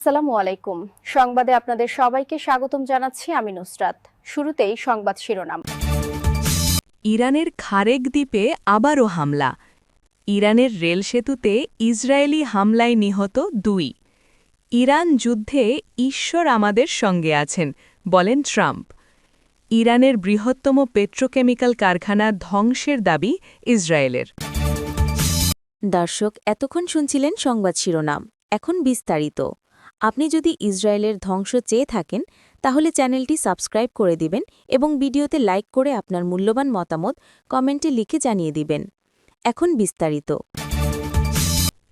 আসসালামু আলাইকুম। সংবাদে আপনাদের সবাইকে স্বাগতম জানাচ্ছি আমি নুসরাত। শুরুতেই সংবাদ শিরোনাম। ইরানের খারেক দ্বীপে আবারও হামলা। ইরানের রেল সেতুতে ইসরায়েলি হামলায় নিহত 2। ইরান যুদ্ধে ঈশ্বর আমাদের সঙ্গে আছেন, বলেন ট্রাম্প। ইরানের বৃহত্তম পেট্রোকেমিক্যাল কারখানা ধ্বংসের দাবি ইসরায়েলের। দর্শক, এতক্ষণ শুনছিলেন সংবাদ শিরোনাম। এখন বিস্তারিত। আপনি যদি ইসরায়েলের ধ্বংস চেয়ে থাকেন তাহলে চ্যানেলটি সাবস্ক্রাইব করে দিবেন এবং ভিডিওতে লাইক করে আপনার মূল্যবান মতামত কমেন্টে লিখে জানিয়ে দিবেন। এখন বিস্তারিত।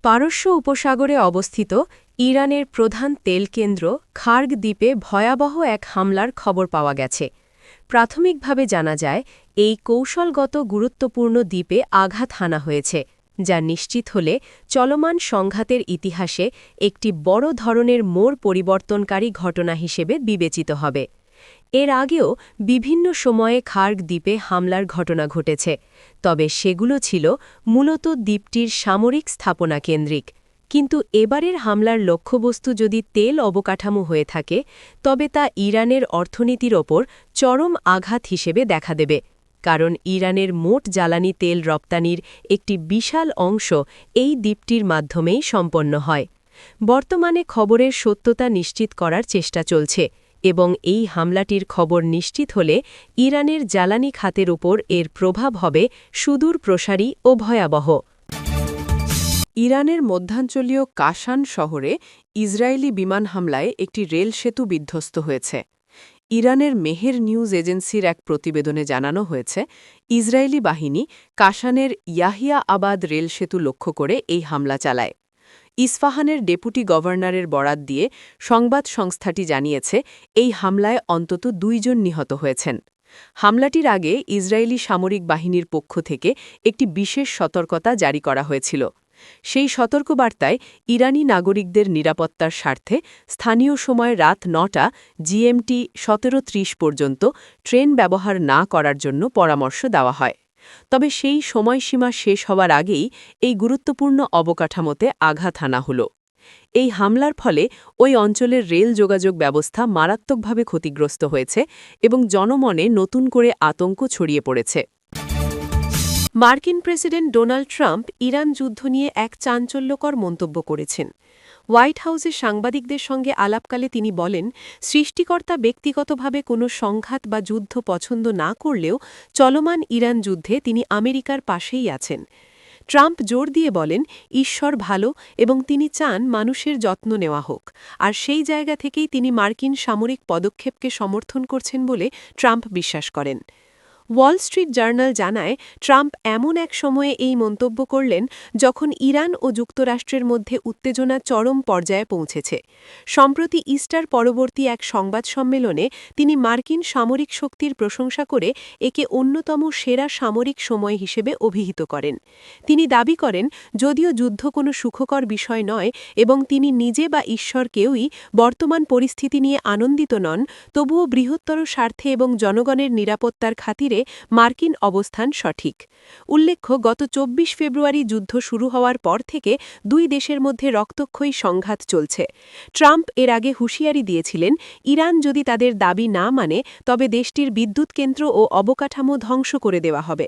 পারস্য উপসাগরে অবস্থিত ইরানের প্রধান তেল কেন্দ্র খার্গ দ্বীপে ভয়াবহ এক হামলার খবর পাওয়া গেছে। প্রাথমিকভাবে জানা যায়, এই কৌশলগত গুরুত্বপূর্ণ দ্বীপে আঘাত হানা হয়েছে, যা নিশ্চিত হলে চলমান সংঘাতের ইতিহাসে একটি বড় ধরনের মোড় পরিবর্তনকারী ঘটনা হিসেবে বিবেচিত হবে। এর আগেও বিভিন্ন সময়ে খার্গ দ্বীপে হামলার ঘটনা ঘটেছে, তবে সেগুলো ছিল মূলত দ্বীপটির সামরিক স্থাপনা কেন্দ্রিক। কিন্তু এবারের হামলার লক্ষ্যবস্তু যদি তেল অবকাঠামো হয়ে থাকে, তবে তা ইরানের অর্থনীতির ওপর চরম আঘাত হিসেবে দেখা দেবে, কারণ ইরানের মোট জ্বালানি তেল রপ্তানির একটি বিশাল অংশ এই দ্বীপটির মাধ্যমেই সম্পন্ন হয়। বর্তমানে খবরের সত্যতা নিশ্চিত করার চেষ্টা চলছে এবং এই হামলাটির খবর নিশ্চিত হলে ইরানের জ্বালানি খাতের উপর এর প্রভাব হবে সুদূর প্রসারী ও ভয়াবহ। ইরানের মধ্যাঞ্চলীয় কাশান শহরে ইসরায়েলি বিমান হামলায় একটি রেল সেতু বিধ্বস্ত হয়েছে। ইরানের মেহের নিউজ এজেন্সির এক প্রতিবেদনে জানানো হয়েছে, ইসরায়েলি বাহিনী কাশানের ইয়াহিয়া আবাদ রেল সেতু লক্ষ্য করে এই হামলা চালায়। ইস্পাহানের ডেপুটি গভর্নরের বরাত দিয়ে সংবাদ সংস্থাটি জানিয়েছে, এই হামলায় অন্তত 2 জন নিহত হয়েছেন। হামলাটির আগে ইসরায়েলি সামরিক বাহিনীর পক্ষ থেকে একটি বিশেষ সতর্কতা জারি করা হয়েছিল। সেই সতর্কবার্তায় ইরানি নাগরিকদের নিরাপত্তার স্বার্থে স্থানীয় সময় রাত 9টা জিএমটি 17:30 পর্যন্ত ট্রেন ব্যবহার না করার জন্য পরামর্শ দেওয়া হয়। তবে সেই সময়সীমা শেষ হওয়ার আগেই এই গুরুত্বপূর্ণ অবকাঠামোতে আঘাত হানা হল। এই হামলার ফলে ওই অঞ্চলের রেল যোগাযোগ ব্যবস্থা মারাত্মকভাবে ক্ষতিগ্রস্ত হয়েছে এবং জনমনে নতুন করে আতঙ্ক ছড়িয়ে পড়েছে। মার্কিন প্রেসিডেন্ট ডোনাল্ড ট্রাম্প ইরান যুদ্ধ নিয়ে এক চাঞ্চল্যকর মন্তব্য করেছেন। হোয়াইট হাউসে সাংবাদিকদের সঙ্গে আলাপকালে তিনি বলেন, সৃষ্টিকর্তা ব্যক্তিগতভাবে কোনো সংঘাত বা যুদ্ধ পছন্দ না করলেও চলমান ইরান যুদ্ধে তিনি আমেরিকার পাশেই আছেন। ট্রাম্প জোর দিয়ে বলেন, ঈশ্বর ভালো এবং তিনি চান মানুষের যত্ন নেওয়া হোক, আর সেই জায়গা থেকেই তিনি মার্কিন সামরিক পদক্ষেপকে সমর্থন করছেন বলে ট্রাম্প বিশ্বাস করেন। ওয়াল স্ট্রিট জার্নাল জানায়, ট্রাম্প এমন এক সময়ে এই মন্তব্য করলেন যখন ইরান ও যুক্তরাষ্ট্রের মধ্যে উত্তেজনা চরম পর্যায়ে পৌঁছেছে। সম্প্রতি ইস্টার পরবর্তী এক সংবাদ সম্মেলনে তিনি মার্কিন সামরিক শক্তির প্রশংসা করে একে অন্যতম সেরা সামরিক সময় হিসেবে অভিহিত করেন। তিনি দাবি করেন, যদিও যুদ্ধ কোনো সুখকর বিষয় নয় এবং তিনি নিজে বা ঈশ্বর কেউই বর্তমান পরিস্থিতি নিয়ে আনন্দিত নন, তবুও বৃহত্তর স্বার্থে এবং জনগণের নিরাপত্তার খাতিরে মার্কিন অবস্থান সঠিক। উল্লেখ্য, গত 24 ফেব্রুয়ারি যুদ্ধ শুরু হওয়ার পর থেকে দুই দেশের মধ্যে রক্তক্ষয়ী সংঘাত চলছে। ট্রাম্প এর আগে হুঁশিয়ারি দিয়েছিলেন, ইরান যদি তাদের দাবি না মানে তবে দেশটির বিদ্যুৎ কেন্দ্র ও অবকাঠামো ধ্বংস করে দেওয়া হবে।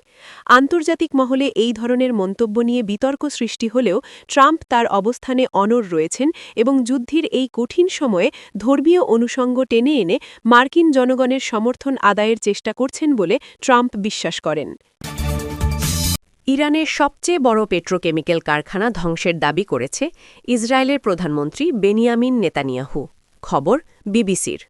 আন্তর্জাতিক মহলে এই ধরনের মন্তব্য নিয়ে বিতর্ক সৃষ্টি হলেও ট্রাম্প তার অবস্থানে অনড় রয়েছেন এবং যুদ্ধের এই কঠিন সময়ে ধর্মীয় অনুষঙ্গ টেনে এনে মার্কিন জনগণের সমর্থন আদায়ের চেষ্টা করছেন বলে ট্রাম্প বিশ্বাস করেন। ইরানের সবচেয়ে বড় পেট্রোকেমিক্যাল কারখানা ধ্বংসের দাবি করেছে ইসরায়েলের প্রধানমন্ত্রী বেনিয়ামিন নেতানিয়াহু। খবর বিবিসির।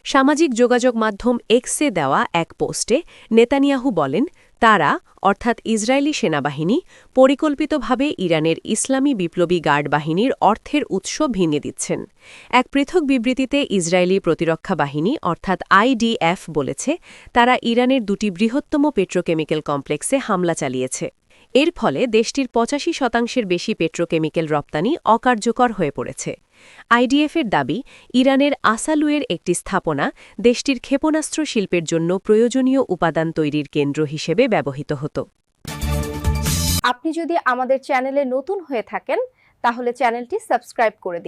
সামাজিক যোগাযোগ মাধ্যম এক্সে দেওয়া এক পোস্টে নেতানিয়াহু বলেন, তারা অর্থাৎ ইসরায়েলি সেনাবাহিনী পরিকল্পিতভাবে ইরানের ইসলামী বিপ্লবী গার্ড বাহিনীর অর্থের উৎস ভেঙে দিচ্ছেন। এক পৃথক বিবৃতিতে ইসরায়েলি প্রতিরক্ষা বাহিনী অর্থাৎ আইডিএফ বলেছে, তারা ইরানের 2টি বৃহত্তম পেট্রোকেমিক্যাল কমপ্লেক্সে হামলা চালিয়েছে। এর ফলে দেশটির 85% বেশি পেট্রোকেমিক্যাল রপ্তানি অকার্যকর হয়ে পড়েছে। আইডিএফের দাবি, ইরানের আসালুয়ের একটি স্থাপনা দেশটির ক্ষেপণাস্ত্র শিল্পের জন্য প্রয়োজনীয় উপাদান তৈরির কেন্দ্র হিসেবে ব্যবহৃত হতো। আপনি যদি আমাদের চ্যানেলে নতুন হয়ে থাকেন তাহলে চ্যানেলটি সাবস্ক্রাইব করে দিন।